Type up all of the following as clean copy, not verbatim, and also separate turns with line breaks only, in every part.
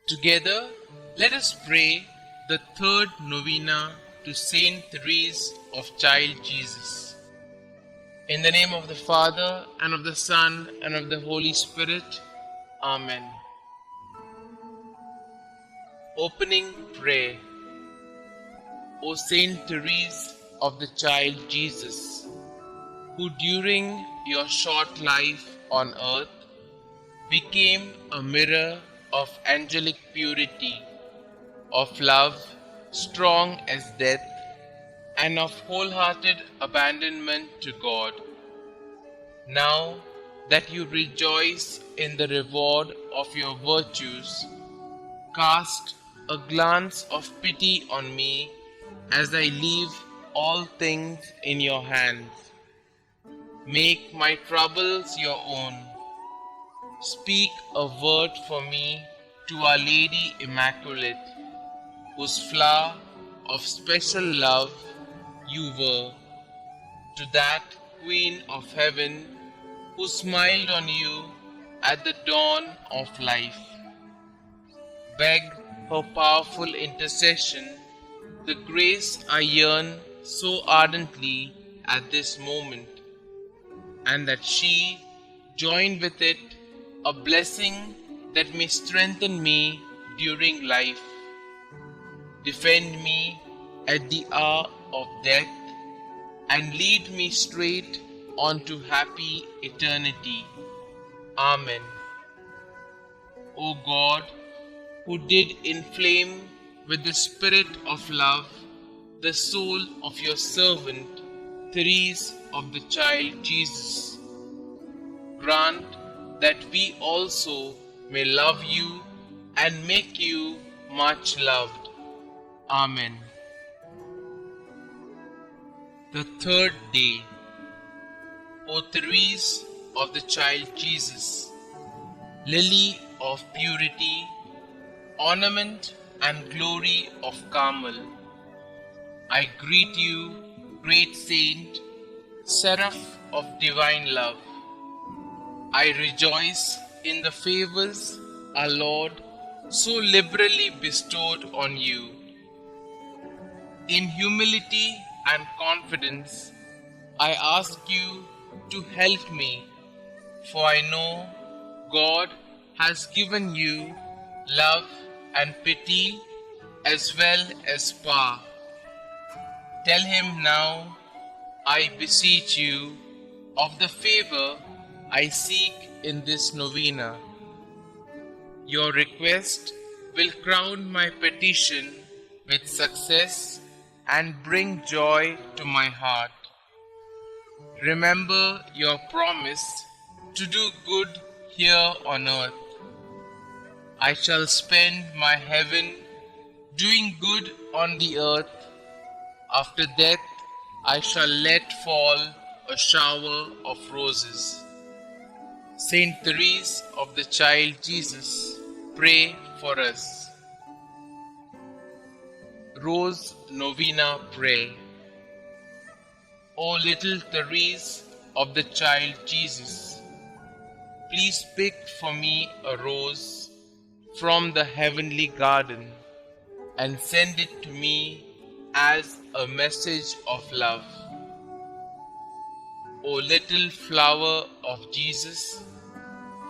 Together, let us pray the third novena to Saint Therese of Child Jesus. In the name of the Father, and of the Son, and of the Holy Spirit. Amen. Opening Prayer. O Saint Therese of the Child Jesus, who during your short life on earth became a mirror of angelic purity, of love strong as death, and of wholehearted abandonment to God. Now that you rejoice in the reward of your virtues, cast a glance of pity on me as I leave all things in your hands. Make my troubles your own. Speak a word for me to Our Lady Immaculate, whose flower of special love you were, to that Queen of Heaven who smiled on you at the dawn of life. Beg her powerful intercession, the grace I yearn so ardently at this moment, and that she join with it a blessing that may strengthen me during life, defend me at the hour of death, and lead me straight on to happy eternity. Amen. O God, who did inflame with the spirit of love the soul of your servant, Therese of the Child Jesus, grant that we also may love you and make you much loved. Amen. The third day. O Therese of the Child Jesus, lily of purity, ornament and glory of Carmel, I greet you, great saint, seraph of divine love. I rejoice in the favors our Lord so liberally bestowed on you. In humility and confidence, I ask you to help me, for I know God has given you love and pity as well as power. Tell him now, I beseech you, of the favor I seek in this novena. Your request will crown my petition with success and bring joy to my heart. Remember your promise to do good here on earth. I shall spend my heaven doing good on the earth. After death, I shall let fall a shower of roses. Saint Therese of the Child Jesus, pray for us. Rose Novena Prayer. O little Therese of the Child Jesus, please pick for me a rose from the heavenly garden and send it to me as a message of love. O little flower of Jesus,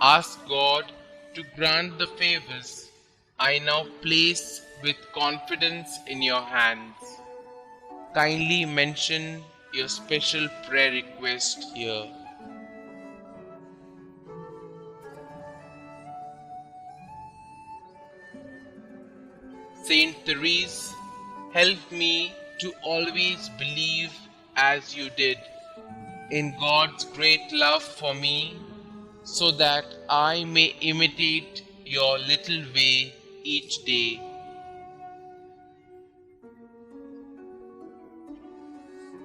ask God to grant the favors I now place with confidence in your hands. Kindly mention your special prayer request here. Saint Therese, help me to always believe as you did in God's great love for me, so that I may imitate your little way each day.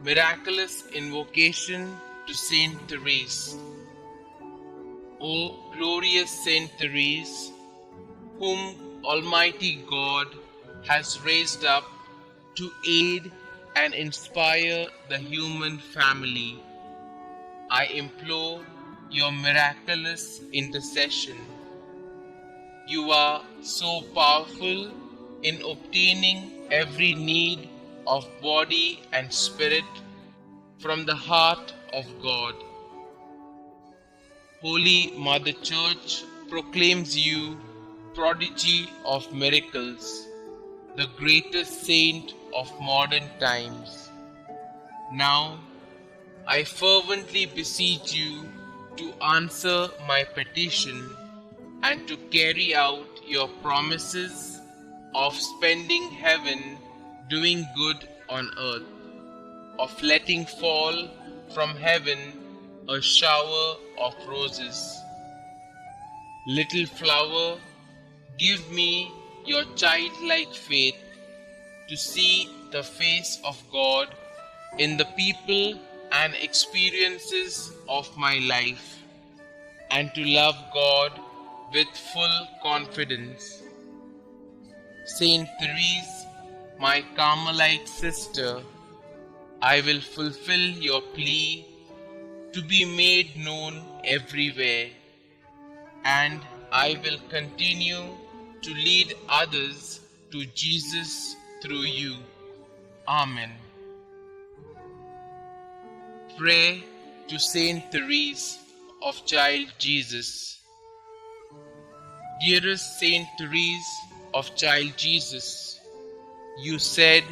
Miraculous Invocation to Saint Therese. O glorious Saint Therese, whom Almighty God has raised up to aid and inspire the human family, I implore your miraculous intercession. You are so powerful in obtaining every need of body and spirit from the heart of God. Holy Mother Church proclaims you prodigy of miracles, the greatest saint of modern times. Now, I fervently beseech you to answer my petition and to carry out your promises of spending heaven doing good on earth, of letting fall from heaven a shower of roses. Little flower, give me your childlike faith to see the face of God in the people and experiences of my life, and to love God with full confidence. Saint Therese, my Carmelite sister, I will fulfill your plea to be made known everywhere, and I will continue to lead others to Jesus through you. Amen. Pray to Saint Therese of Child Jesus. Dearest Saint Therese of Child Jesus, you said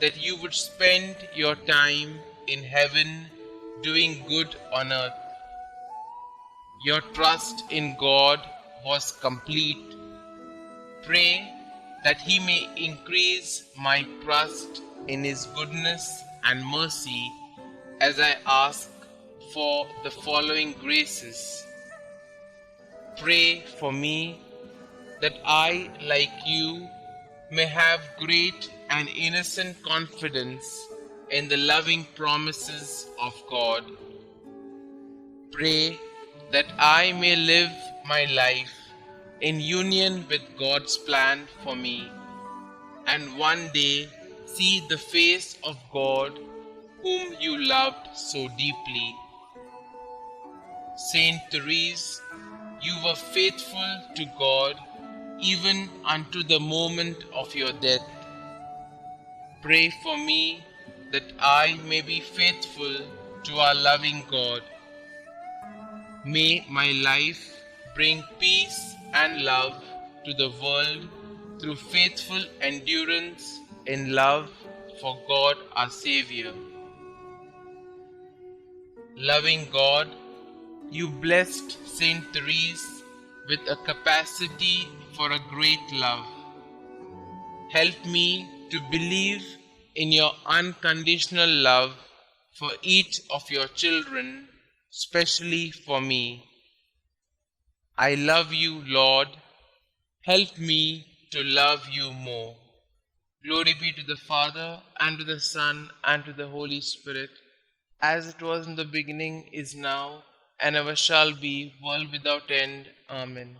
that you would spend your time in heaven doing good on earth. Your trust in God was complete. Pray that He may increase my trust in His goodness and mercy as I ask for the following graces. Pray for me that I, like you, may have great and innocent confidence in the loving promises of God. Pray that I may live my life in union with God's plan for me, and one day see the face of God whom you loved so deeply. Saint Therese, you were faithful to God even unto the moment of your death. Pray for me that I may be faithful to our loving God. May my life bring peace and love to the world through faithful endurance in love for God our Xavier. Loving God, you blessed Saint Therese with a capacity for a great love. Help me to believe in your unconditional love for each of your children, especially for me. I love you, Lord. Help me to love you more. Glory be to the Father, and to the Son, and to the Holy Spirit, as it was in the beginning, is now, and ever shall be, world without end. Amen.